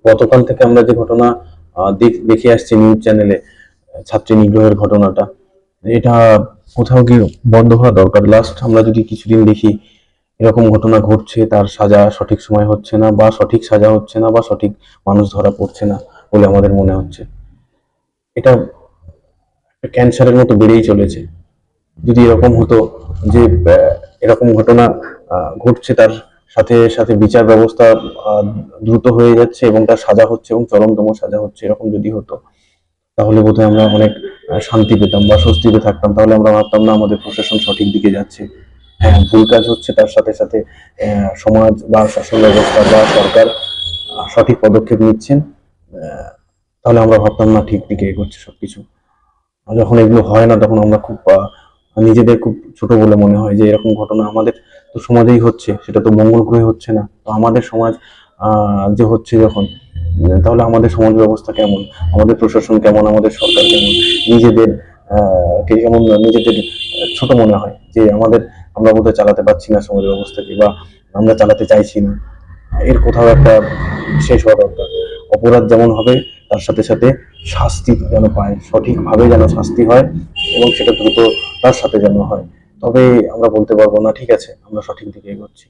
গতকাল থেকে আমরা যে ঘটনা দেখে আসছি নিউজ চ্যানেলে, ছাত্রী নিগ্রহের ঘটনাটা, এটা কোথাও গিয়ে বন্ধ হওয়া দরকার। লাস্ট আমরা যদি কিছুদিন দেখি এরকম ঘটনা ঘটছে, তার সাজা সঠিক সময় হচ্ছে না, বা সঠিক সাজা হচ্ছে না, বা সঠিক মানুষ ধরা পড়ছে না বলে আমাদের মনে হচ্ছে, এটা ক্যান্সারের মতো বেড়েই চলেছে। যদি এরকম হতো যে এরকম ঘটনা ঘটছে, তার সাথে সাথে বিচার ব্যবস্থা আহ, দ্রুত হয়ে যাচ্ছে এবং তার সাজা হচ্ছে এবং চরমতম সাজা হচ্ছে, এরকম যদি হতো তাহলে বোধহয় আমরা অনেক শান্তি পেতাম বা স্বস্তিতে থাকতাম। তাহলে আমরা ভাবতাম না আমাদের প্রশাসন সঠিক দিকে যাচ্ছে। হ্যাঁ, ভুল কাজ হচ্ছে, তার সাথে সাথে সমাজ বা শাসন ব্যবস্থা বা সরকার সঠিক পদক্ষেপ নিচ্ছেন। তাহলে আমরা ভাবতাম না ঠিক দিকে এগোচ্ছে সবকিছু। আর যখন এগুলো হয় না, তখন আমরা খুব নিজেদের খুব ছোট বলে মনে হয় যে এরকম ঘটনা আমাদের তো সমাজেই হচ্ছে, সেটা তো মঙ্গল গ্রহে হচ্ছে না, তো আমাদের সমাজ যে হচ্ছে যখন, তাহলে আমাদের সমাজ ব্যবস্থা কেমন, আমাদের প্রশাসন কেমন, আমাদের সরকার কেমন, নিজেদের কে কেমন, নিজেদের ছোট মনে হয় যে আমরা বোধহয় চালাতে পারছি না সমাজ ব্যবস্থাকে, বা আমরা চালাতে চাইছি না। এর কোথাও একটা শেষ হওয়া দরকার। অপরাধ যেমন হবে, তার সাথে সাথে শাস্তি যেন পায়, সঠিকভাবে যেন শাস্তি হয় এবং সেটা দ্রুত তার সাথে যেন হয়। তবে আমরা বলতে পারবো না ঠিক আছে আমরা সঠিক দিকে এগোচ্ছি।